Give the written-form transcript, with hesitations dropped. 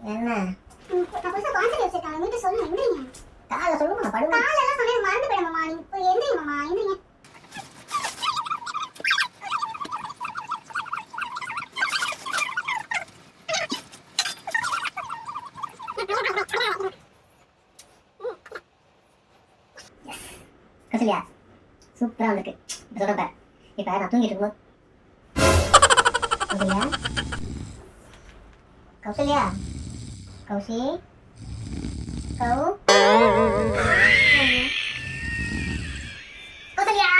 என்ன நான் புதுசா கான்செப்ட் வச்சிருக்கேன் வீட்டு சொல்ல எந்திரிங்க காலைல சொல்லுங்க நான் படுவேன் காலைல எல்லாம் சொன்னது மறந்து போயிடும் மாமா நீங்க போய் எந்திரிங்க மாமா எந்திரிங்க கௌசல்யா சூப்பரா இருக்கு சொல்றப்ப இப்ப நான் தூங்கிட்டு இருக்கும்போது கௌசல்யா கௌசல்யா கௌசி கௌ கௌசல்யா